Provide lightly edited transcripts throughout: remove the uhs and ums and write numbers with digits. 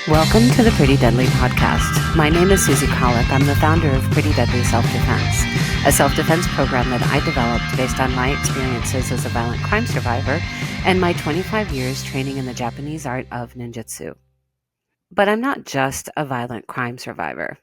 Welcome to the Pretty Deadly podcast. My name is Susie Kahlich. I'm the founder of Pretty Deadly Self-Defense, a self-defense program that I developed based on my experiences as a violent crime survivor and my 25 years training in the Japanese art of ninjutsu. But I'm not just a violent crime survivor.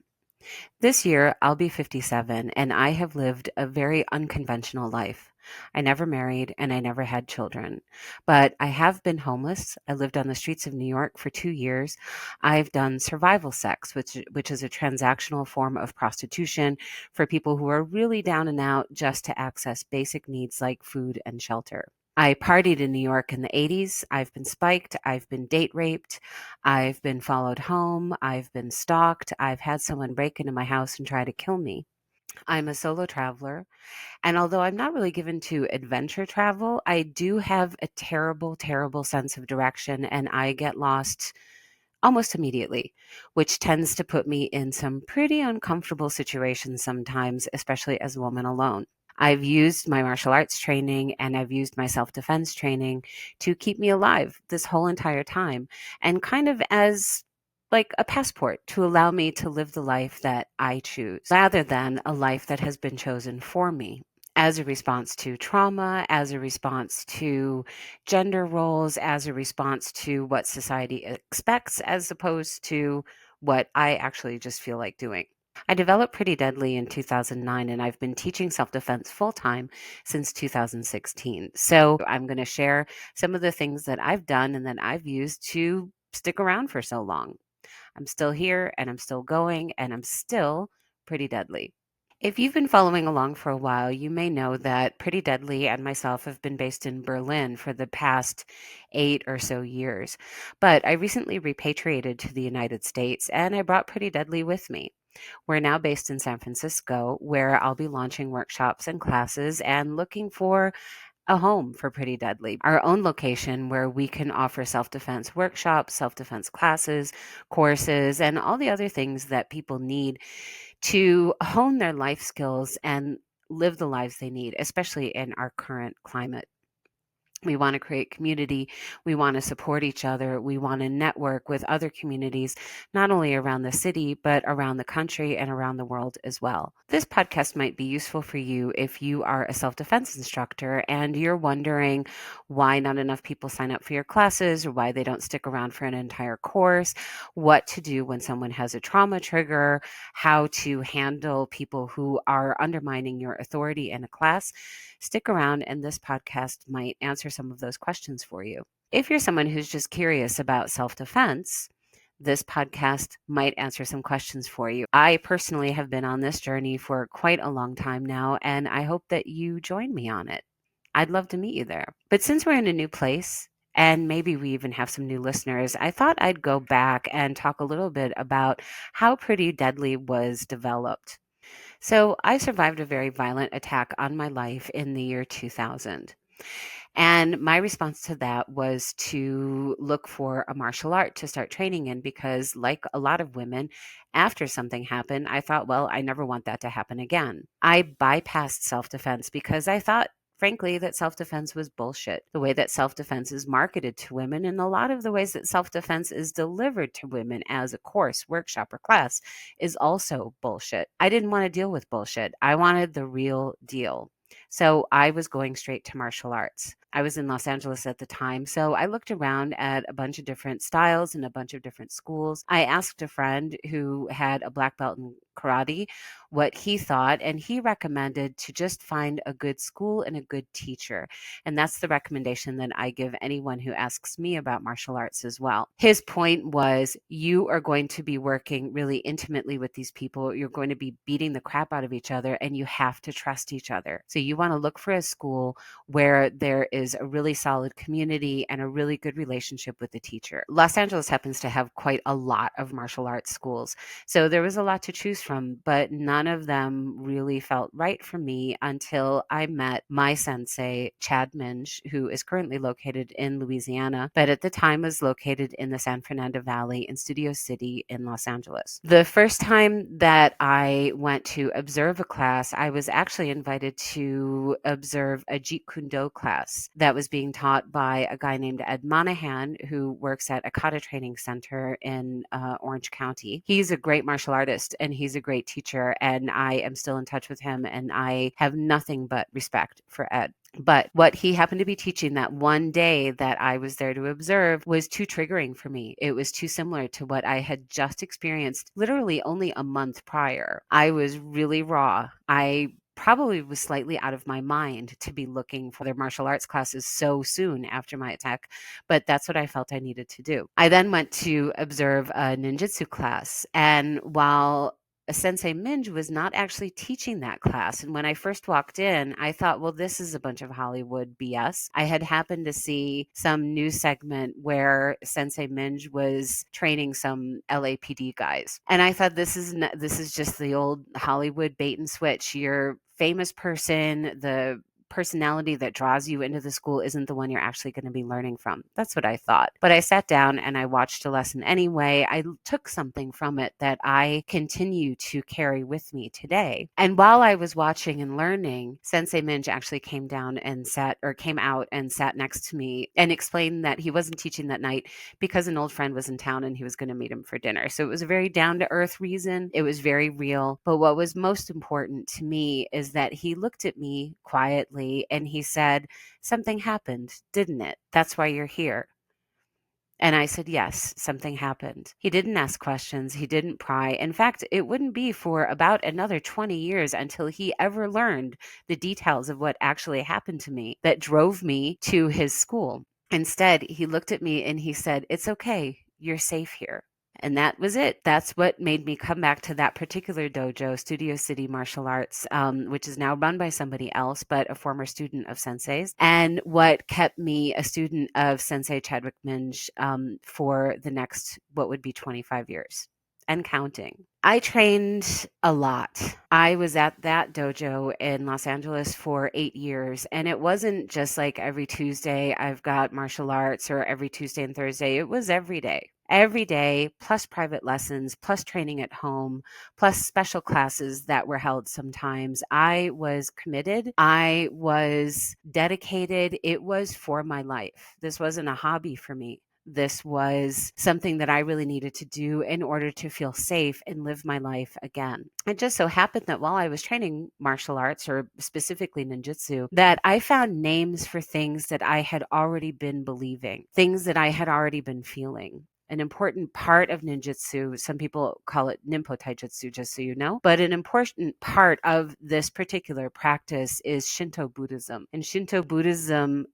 This year, I'll be 57, and I have lived a very unconventional life. I never married and I never had children, but I have been homeless. I lived on the streets of New York for 2 years. I've done survival sex, which is a transactional form of prostitution for people who are really down and out just to access basic needs like food and shelter. I partied in New York in the 80s. I've been spiked. I've been date raped. I've been followed home. I've been stalked. I've had someone break into my house and try to kill me. I'm a solo traveler. And although I'm not really given to adventure travel, I do have a terrible, terrible sense of direction and I get lost almost immediately, which tends to put me in some pretty uncomfortable situations sometimes, especially as a woman alone. I've used my martial arts training and I've used my self defense training to keep me alive this whole entire time and kind of as like a passport to allow me to live the life that I choose rather than a life that has been chosen for me as a response to trauma, as a response to gender roles, as a response to what society expects, as opposed to what I actually just feel like doing. I developed Pretty Deadly in 2009, and I've been teaching self defense full time since 2016. So I'm going to share some of the things that I've done and that I've used to stick around for so long. I'm still here and I'm still going and I'm still pretty deadly. If you've been following along for a while, you may know that Pretty Deadly and myself have been based in Berlin for the past 8 or so years. But I recently repatriated to the United States and I brought Pretty Deadly with me. We're now based in San Francisco, where I'll be launching workshops and classes and looking for a home for Pretty Deadly, our own location where we can offer self defense workshops, self defense classes, courses, and all the other things that people need to hone their life skills and live the lives they need, especially in our current climate. We want to create community. We want to support each other. We want to network with other communities, not only around the city, but around the country and around the world as well. This podcast might be useful for you if you are a self defense instructor and you're wondering why not enough people sign up for your classes or why they don't stick around for an entire course, what to do when someone has a trauma trigger, how to handle people who are undermining your authority in a class. Stick around, and this podcast might answer some of those questions for you. If you're someone who's just curious about self defense, this podcast might answer some questions for you. I personally have been on this journey for quite a long time now, and I hope that you join me on it. I'd love to meet you there. But since we're in a new place, and maybe we even have some new listeners, I thought I'd go back and talk a little bit about how Pretty Deadly was developed. So I survived a very violent attack on my life in the year 2000. And my response to that was to look for a martial art to start training in because, like a lot of women, after something happened, I thought, well, I never want that to happen again. I bypassed self defense because I thought, frankly, that self defense was bullshit. The way that self defense is marketed to women and a lot of the ways that self defense is delivered to women as a course, workshop, or class is also bullshit. I didn't want to deal with bullshit. I wanted the real deal. So I was going straight to martial arts. I was in Los Angeles at the time, so I looked around at a bunch of different styles and a bunch of different schools. I asked a friend who had a black belt in karate what he thought, and he recommended to just find a good school and a good teacher. And that's the recommendation that I give anyone who asks me about martial arts as well. His point was you are going to be working really intimately with these people. You're going to be beating the crap out of each other, and you have to trust each other. So you want to look for a school where there is a really solid community and a really good relationship with the teacher. Los Angeles happens to have quite a lot of martial arts schools. So there was a lot to choose from, but none of them really felt right for me until I met my sensei, Chad Minge, who is currently located in Louisiana, but at the time was located in the San Fernando Valley in Studio City in Los Angeles. The first time that I went to observe a class, I was actually invited to observe a Jeet Kune Do class that was being taught by a guy named Ed Monahan, who works at a kata training center in Orange County. He's a great martial artist and he's a great teacher, and I am still in touch with him, and I have nothing but respect for Ed. But what he happened to be teaching that one day that I was there to observe was too triggering for me. It was too similar to what I had just experienced literally only a month prior. I was really raw. I probably was slightly out of my mind to be looking for their martial arts classes so soon after my attack, but that's what I felt I needed to do. I then went to observe a ninjutsu class, and while Sensei Minge was not actually teaching that class. And when I first walked in, I thought, well, this is a bunch of Hollywood BS. I had happened to see some news segment where Sensei Minge was training some LAPD guys. And I thought, this is just the old Hollywood bait and switch. You're famous person, the personality that draws you into the school isn't the one you're actually going to be learning from. That's what I thought. But I sat down and I watched a lesson anyway. I took something from it that I continue to carry with me today. And while I was watching and learning, Sensei Minge actually came out and sat next to me and explained that he wasn't teaching that night because an old friend was in town and he was going to meet him for dinner. So it was a very down to earth reason. It was very real. But what was most important to me is that he looked at me quietly and he said, "Something happened, didn't it? That's why you're here." And I said, "Yes, something happened." He didn't ask questions. He didn't pry. In fact, it wouldn't be for about another 20 years until he ever learned the details of what actually happened to me that drove me to his school. Instead, he looked at me and he said, "It's okay. You're safe here." And that was it. That's what made me come back to that particular dojo, Studio City Martial Arts, which is now run by somebody else, but a former student of Sensei's. And what kept me a student of Sensei Chadwick Minge for the next, what would be 25 years and counting. I trained a lot. I was at that dojo in Los Angeles for 8 years, and it wasn't just like every Tuesday I've got martial arts or every Tuesday and Thursday. It was every day. Every day, plus private lessons, plus training at home, plus special classes that were held sometimes. I was committed. I was dedicated. It was for my life. This wasn't a hobby for me. This was something that I really needed to do in order to feel safe and live my life again. It just so happened that while I was training martial arts, or specifically ninjutsu, that I found names for things that I had already been believing, things that I had already been feeling. An important part of ninjutsu, some people call it Ninpo Taijutsu, just so you know, but an important part of this particular practice is Shinto Buddhism. And Shinto Buddhism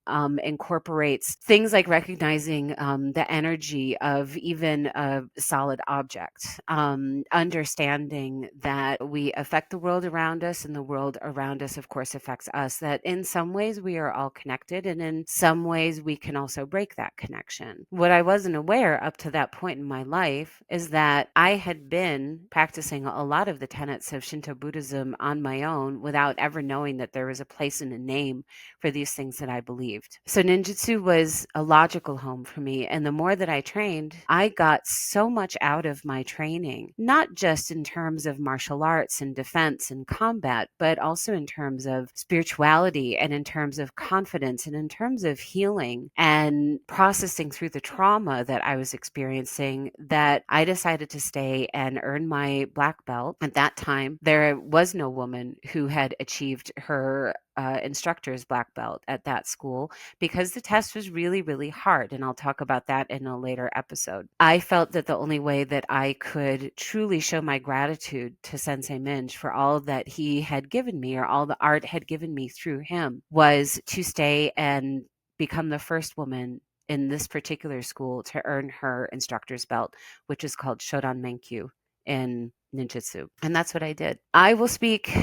incorporates things like recognizing the energy of even a solid object, understanding that we affect the world around us and the world around us, of course, affects us, that in some ways we are all connected and in some ways we can also break that connection. What I wasn't aware up to that point in my life is that I had been practicing a lot of the tenets of Shinto Buddhism on my own without ever knowing that there was a place and a name for these things that I believed. So ninjutsu was a logical home for me. And the more that I trained, I got so much out of my training, not just in terms of martial arts and defense and combat, but also in terms of spirituality and in terms of confidence and in terms of healing and processing through the trauma that I was experiencing, that I decided to stay and earn my black belt. At that time, there was no woman who had achieved her instructor's black belt at that school because the test was really, really hard. And I'll talk about that in a later episode. I felt that the only way that I could truly show my gratitude to Sensei Minge for all that he had given me, or all the art had given me through him, was to stay and become the first woman in this particular school to earn her instructor's belt, which is called Shodan Menkyu in ninjutsu. And that's what I did. I will speak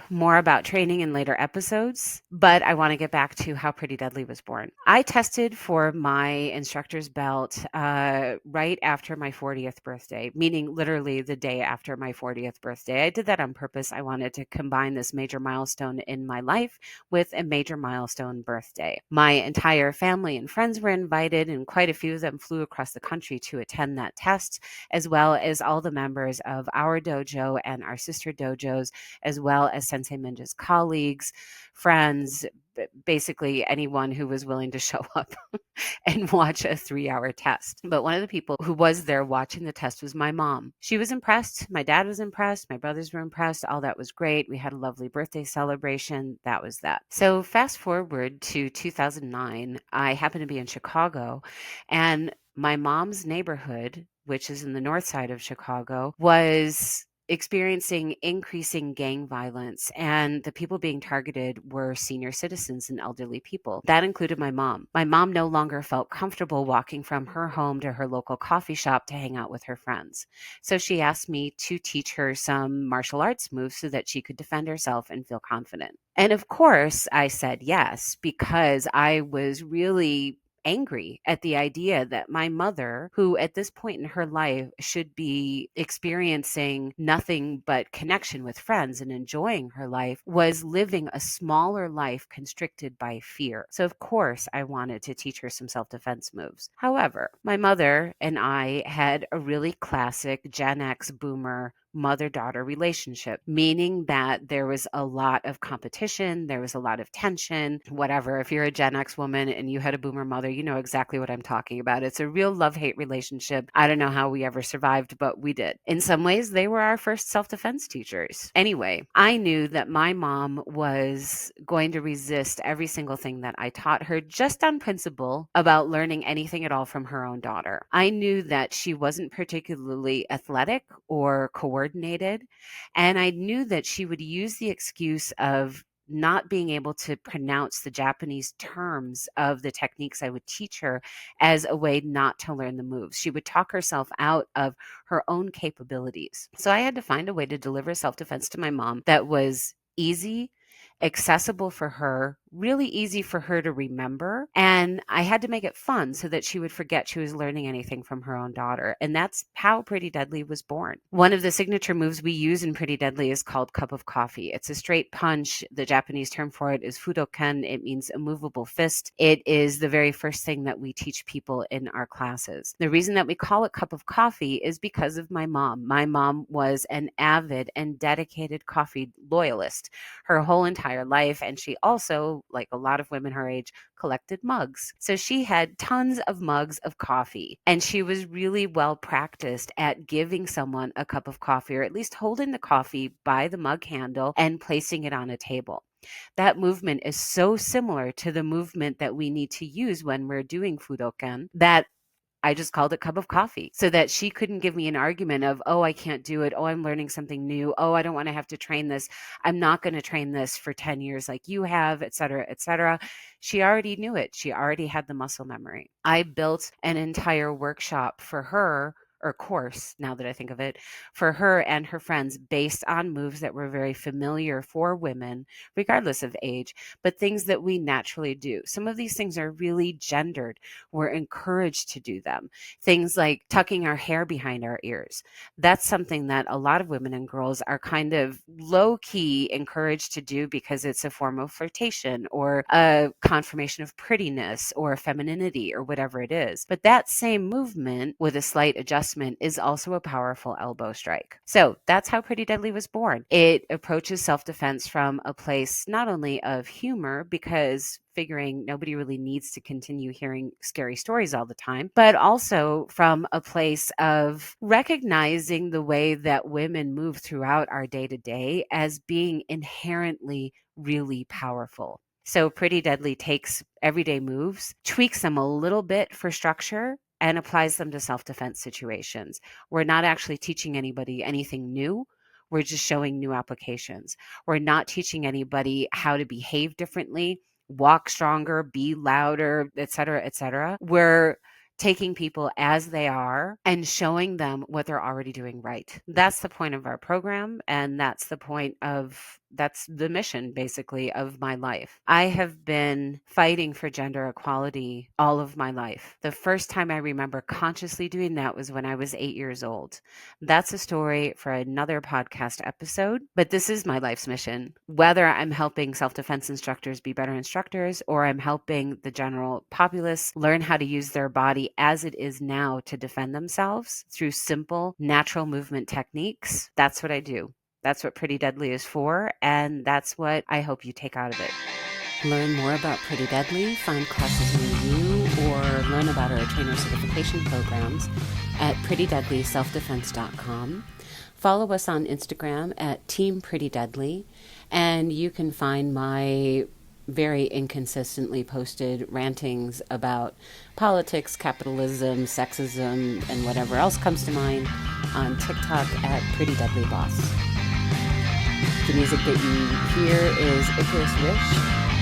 more about training in later episodes, but I want to get back to how Pretty Deadly was born. I tested for my instructor's belt right after my 40th birthday, meaning literally the day after my 40th birthday. I did that on purpose. I wanted to combine this major milestone in my life with a major milestone birthday. My entire family and friends were invited, and quite a few of them flew across the country to attend that test, as well as all the members of our dojo and our sister dojos, as well as Sensei Minja's colleagues, friends, basically anyone who was willing to show up and watch a 3-hour test. But one of the people who was there watching the test was my mom. She was impressed. My dad was impressed. My brothers were impressed. All that was great. We had a lovely birthday celebration. That was that. So fast forward to 2009, I happened to be in Chicago, and my mom's neighborhood, which is in the north side of Chicago, was experiencing increasing gang violence, and the people being targeted were senior citizens and elderly people. That included my mom. My mom no longer felt comfortable walking from her home to her local coffee shop to hang out with her friends. So she asked me to teach her some martial arts moves so that she could defend herself and feel confident. And of course, I said yes, because I was really angry at the idea that my mother, who at this point in her life should be experiencing nothing but connection with friends and enjoying her life, was living a smaller life constricted by fear. So of course I wanted to teach her some self-defense moves. However, my mother and I had a really classic Gen X boomer mother-daughter relationship, meaning that there was a lot of competition, there was a lot of tension, whatever. If you're a Gen X woman and you had a boomer mother, you know exactly what I'm talking about. It's a real love-hate relationship. I don't know how we ever survived, but we did. In some ways, they were our first self-defense teachers. Anyway, I knew that my mom was going to resist every single thing that I taught her, just on principle about learning anything at all from her own daughter. I knew that she wasn't particularly athletic or coordinated, and I knew that she would use the excuse of not being able to pronounce the Japanese terms of the techniques I would teach her as a way not to learn the moves. She would talk herself out of her own capabilities. So I had to find a way to deliver self-defense to my mom that was easy, accessible for her, really easy for her to remember. And I had to make it fun so that she would forget she was learning anything from her own daughter. And that's how Pretty Deadly was born. One of the signature moves we use in Pretty Deadly is called cup of coffee. It's a straight punch. The Japanese term for it is fudoken. It means a movable fist. It is the very first thing that we teach people in our classes. The reason that we call it cup of coffee is because of my mom. My mom was an avid and dedicated coffee loyalist her whole entire life. And she also, like a lot of women her age, collected mugs. So she had tons of mugs of coffee, and she was really well practiced at giving someone a cup of coffee, or at least holding the coffee by the mug handle and placing it on a table. That movement is so similar to the movement that we need to use when we're doing Fudokan that I just called it cup of coffee so that she couldn't give me an argument of, oh, I can't do it. Oh, I'm learning something new. Oh, I don't want to have to train this. I'm not going to train this for 10 years like you have, et cetera, et cetera. She already knew it. She already had the muscle memory. I built an entire workshop for her, or course, now that I think of it, for her and her friends based on moves that were very familiar for women, regardless of age, but things that we naturally do. Some of these things are really gendered. We're encouraged to do them. Things like tucking our hair behind our ears. That's something that a lot of women and girls are kind of low key encouraged to do because it's a form of flirtation or a confirmation of prettiness or femininity or whatever it is. But that same movement with a slight adjustment is also a powerful elbow strike. So that's how Pretty Deadly was born. It approaches self-defense from a place not only of humor, because figuring nobody really needs to continue hearing scary stories all the time, but also from a place of recognizing the way that women move throughout our day to day as being inherently really powerful. So Pretty Deadly takes everyday moves, tweaks them a little bit for structure, and applies them to self-defense situations. We're not actually teaching anybody anything new. We're just showing new applications. We're not teaching anybody how to behave differently, walk stronger, be louder, et cetera, et cetera. We're taking people as they are and showing them what they're already doing right. That's the point of our program, and that's the mission basically of my life. I have been fighting for gender equality all of my life. The first time I remember consciously doing that was when I was 8 years old. That's a story for another podcast episode, but this is my life's mission. Whether I'm helping self-defense instructors be better instructors, or I'm helping the general populace learn how to use their body as it is now to defend themselves through simple, natural movement techniques, that's what I do. That's what Pretty Deadly is for, and that's what I hope you take out of it. Learn more about Pretty Deadly, find classes near you, or learn about our trainer certification programs at prettydeadlyselfdefense.com. Follow us on Instagram at Team Pretty Deadly, and you can find my very inconsistently posted rantings about politics, capitalism, sexism, and whatever else comes to mind on TikTok at Pretty Deadly Boss. The music that you hear is Icarus Wish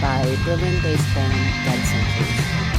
by Berlin-based band Dead Centuries.